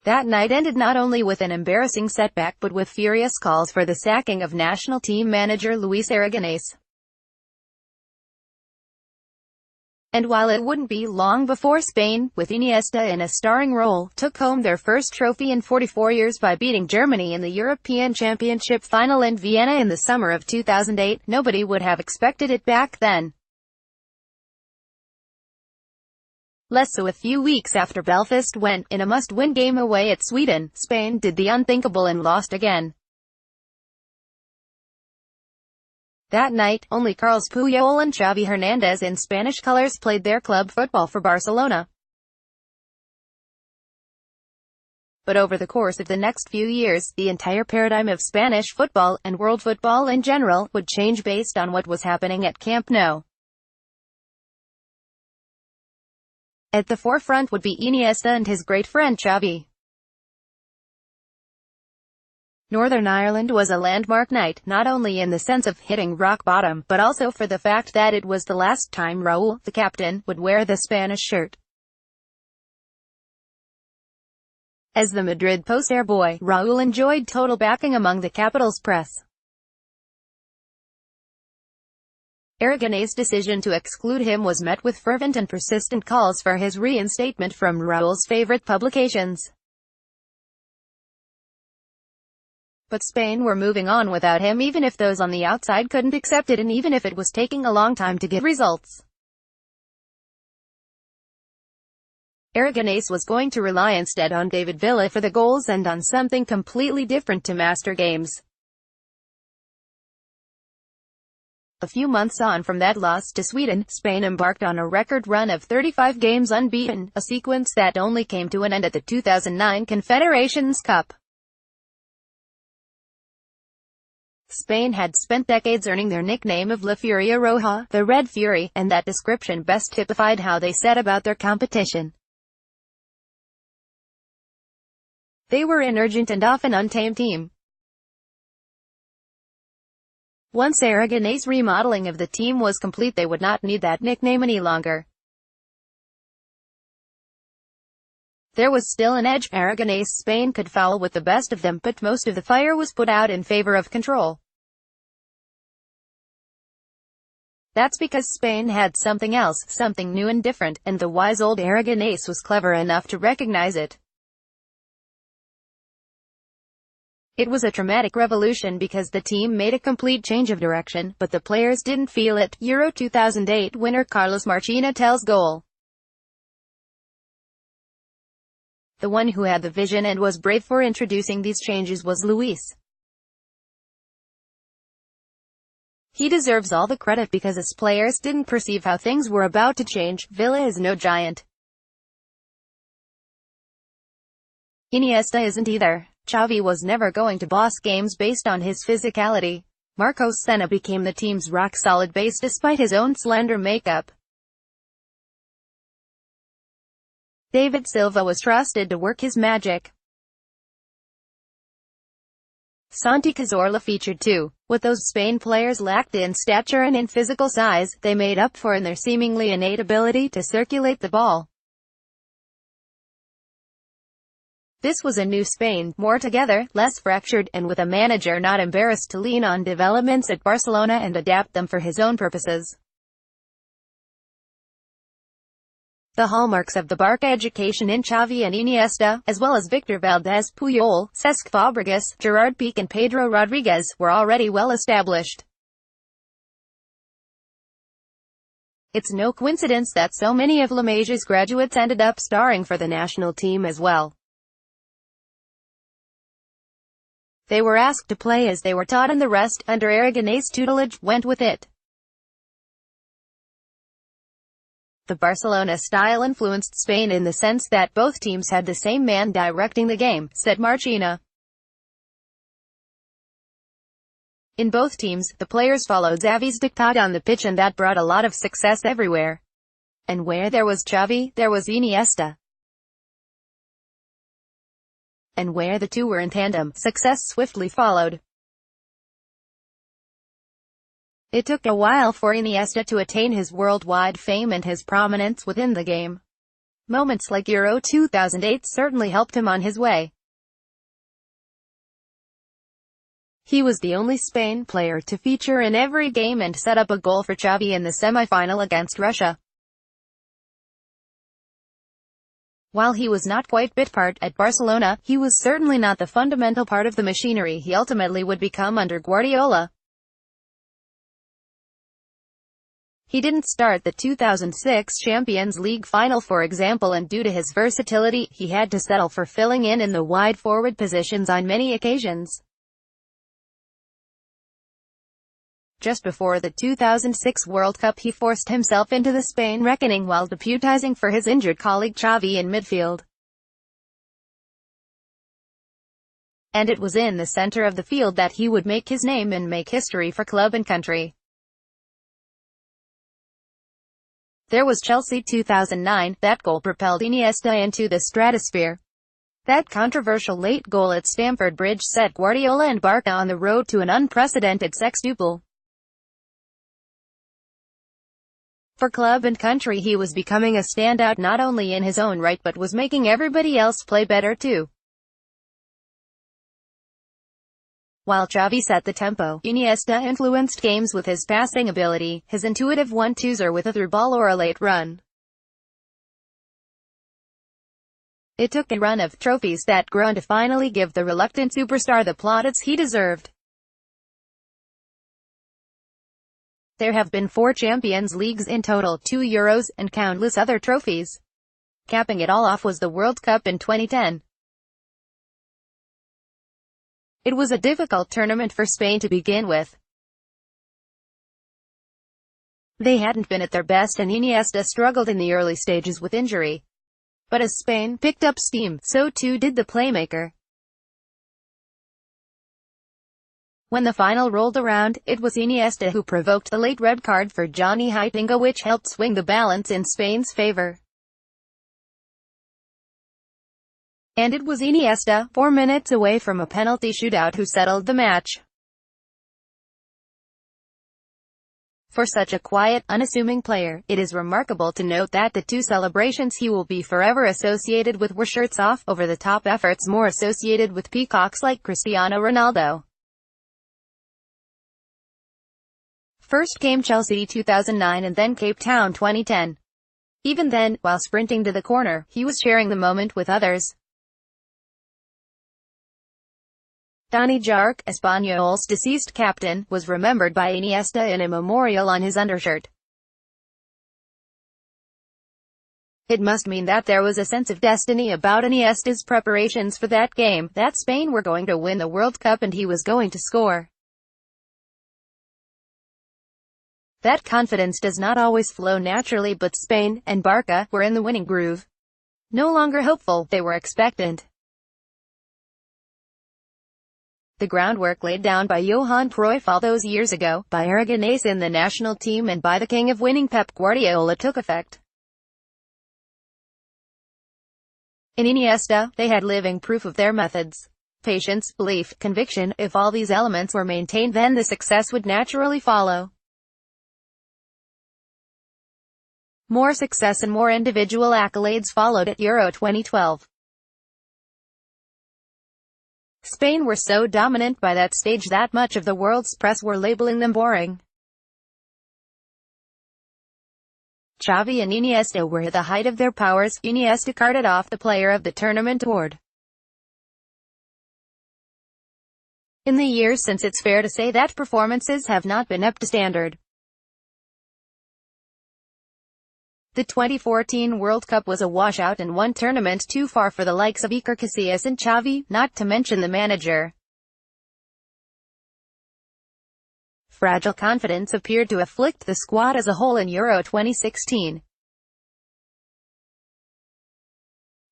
That night ended not only with an embarrassing setback but with furious calls for the sacking of national team manager Luis Aragonés. And while it wouldn't be long before Spain, with Iniesta in a starring role, took home their first trophy in 44 years by beating Germany in the European Championship final in Vienna in the summer of 2008, nobody would have expected it back then. Less so a few weeks after Belfast went, in a must-win game away at Sweden, Spain did the unthinkable and lost again. That night, only Carles Puyol and Xavi Hernandez in Spanish colours played their club football for Barcelona. But over the course of the next few years, the entire paradigm of Spanish football, and world football in general, would change based on what was happening at Camp Nou. At the forefront would be Iniesta and his great friend Xavi. Northern Ireland was a landmark night, not only in the sense of hitting rock bottom, but also for the fact that it was the last time Raúl, the captain, would wear the Spanish shirt. As the Madrid poster boy, Raúl enjoyed total backing among the capital's press. Aragonés' decision to exclude him was met with fervent and persistent calls for his reinstatement from Raúl's favorite publications. But Spain were moving on without him, even if those on the outside couldn't accept it and even if it was taking a long time to get results. Aragonés was going to rely instead on David Villa for the goals and on something completely different to master games. A few months on from that loss to Sweden, Spain embarked on a record run of 35 games unbeaten, a sequence that only came to an end at the 2009 Confederations Cup. Spain had spent decades earning their nickname of La Furia Roja, the Red Fury, and that description best typified how they set about their competition. They were an urgent and often untamed team. Once Aragonés' remodeling of the team was complete, they would not need that nickname any longer. There was still an edge. Aragonés' Spain could foul with the best of them, but most of the fire was put out in favor of control. That's because Spain had something else, something new and different, and the wise old Aragonés was clever enough to recognize it. It was a dramatic revolution because the team made a complete change of direction, but the players didn't feel it. Euro 2008 winner Carlos Marchena tells Goal. The one who had the vision and was brave for introducing these changes was Luis. He deserves all the credit because his players didn't perceive how things were about to change. Villa is no giant. Iniesta isn't either. Xavi was never going to boss games based on his physicality. Marcos Senna became the team's rock-solid base despite his own slender makeup. David Silva was trusted to work his magic. Santi Cazorla featured too. What those Spain players lacked in stature and in physical size, they made up for in their seemingly innate ability to circulate the ball. This was a new Spain, more together, less fractured, and with a manager not embarrassed to lean on developments at Barcelona and adapt them for his own purposes. The hallmarks of the Barca education in Xavi and Iniesta, as well as Victor Valdés, Puyol, Cesc Fabregas, Gerard Piqué and Pedro Rodriguez, were already well established. It's no coincidence that so many of La Masia's graduates ended up starring for the national team as well. They were asked to play as they were taught and the rest, under Aragonés' tutelage, went with it. The Barcelona style influenced Spain in the sense that both teams had the same man directing the game, said Marchena. In both teams, the players followed Xavi's diktat on the pitch and that brought a lot of success everywhere. And where there was Xavi, there was Iniesta. And where the two were in tandem, success swiftly followed. It took a while for Iniesta to attain his worldwide fame and his prominence within the game. Moments like Euro 2008 certainly helped him on his way. He was the only Spain player to feature in every game and set up a goal for Xavi in the semi-final against Russia. While he was not quite bit part at Barcelona, he was certainly not the fundamental part of the machinery he ultimately would become under Guardiola. He didn't start the 2006 Champions League final, for example, and due to his versatility, he had to settle for filling in the wide forward positions on many occasions. Just before the 2006 World Cup, he forced himself into the Spain reckoning while deputizing for his injured colleague Xavi in midfield. And it was in the center of the field that he would make his name and make history for club and country. There was Chelsea 2009, that goal propelled Iniesta into the stratosphere. That controversial late goal at Stamford Bridge set Guardiola and Barca on the road to an unprecedented sextuple. For club and country, he was becoming a standout not only in his own right but was making everybody else play better too. While Xavi set the tempo, Iniesta influenced games with his passing ability, his intuitive one-twos with a through ball or a late run. It took a run of trophies that grown to finally give the reluctant superstar the plaudits he deserved. There have been 4 Champions Leagues in total, 2 Euros, and countless other trophies. Capping it all off was the World Cup in 2010. It was a difficult tournament for Spain to begin with. They hadn't been at their best and Iniesta struggled in the early stages with injury. But as Spain picked up steam, so too did the playmaker. When the final rolled around, it was Iniesta who provoked the late red card for Johnny Heitinga, which helped swing the balance in Spain's favor. And it was Iniesta, 4 minutes away from a penalty shootout, who settled the match. For such a quiet, unassuming player, it is remarkable to note that the 2 celebrations he will be forever associated with were shirts off, over-the-top efforts more associated with peacocks like Cristiano Ronaldo. First came Chelsea 2009 and then Cape Town 2010. Even then, while sprinting to the corner, he was sharing the moment with others. Dani Jarque, Espanyol's deceased captain, was remembered by Iniesta in a memorial on his undershirt. It must mean that there was a sense of destiny about Iniesta's preparations for that game, that Spain were going to win the World Cup and he was going to score. That confidence does not always flow naturally, but Spain and Barca were in the winning groove. No longer hopeful, they were expectant. The groundwork laid down by Johan Cruyff all those years ago, by Aragonés in the national team and by the king of winning Pep Guardiola took effect. In Iniesta, they had living proof of their methods. Patience, belief, conviction. If all these elements were maintained, then the success would naturally follow. More success and more individual accolades followed at Euro 2012. Spain were so dominant by that stage that much of the world's press were labeling them boring. Xavi and Iniesta were at the height of their powers. Iniesta carted off the Player of the Tournament award. In the years since, it's fair to say that performances have not been up to standard. The 2014 World Cup was a washout and one tournament too far for the likes of Iker Casillas and Xavi, not to mention the manager. Fragile confidence appeared to afflict the squad as a whole in Euro 2016.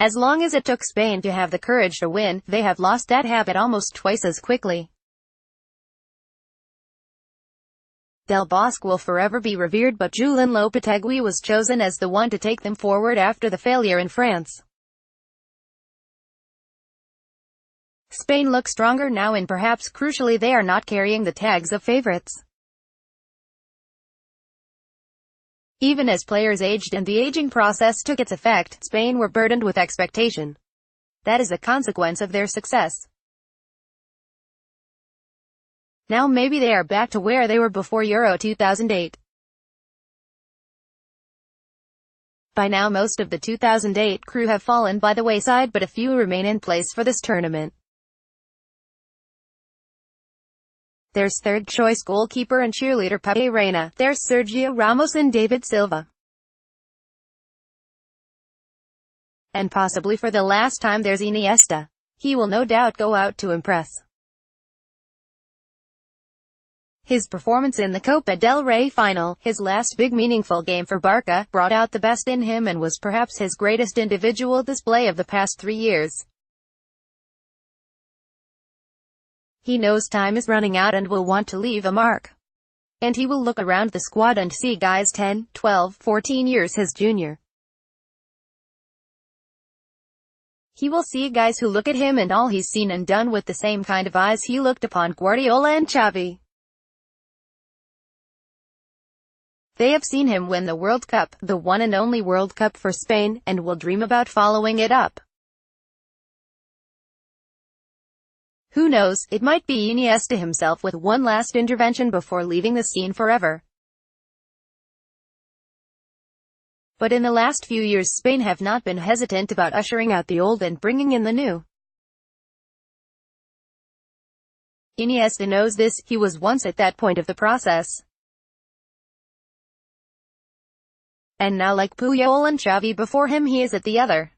As long as it took Spain to have the courage to win, they have lost that habit almost twice as quickly. Del Bosque will forever be revered, but Julen Lopetegui was chosen as the one to take them forward after the failure in France. Spain looks stronger now and perhaps crucially they are not carrying the tags of favorites. Even as players aged and the aging process took its effect, Spain were burdened with expectation. That is a consequence of their success. Now maybe they are back to where they were before Euro 2008. By now most of the 2008 crew have fallen by the wayside, but a few remain in place for this tournament. There's third-choice goalkeeper and cheerleader Pepe Reina. There's Sergio Ramos and David Silva. And possibly for the last time there's Iniesta. He will no doubt go out to impress. His performance in the Copa del Rey final, his last big meaningful game for Barca, brought out the best in him and was perhaps his greatest individual display of the past 3 years. He knows time is running out and will want to leave a mark. And he will look around the squad and see guys 10, 12, 14 years his junior. He will see guys who look at him and all he's seen and done with the same kind of eyes he looked upon Guardiola and Xavi. They have seen him win the World Cup, the one and only World Cup for Spain, and will dream about following it up. Who knows, it might be Iniesta himself with one last intervention before leaving the scene forever. But in the last few years Spain have not been hesitant about ushering out the old and bringing in the new. Iniesta knows this, he was once at that point of the process. And now like Puyol and Xavi before him he is at the other.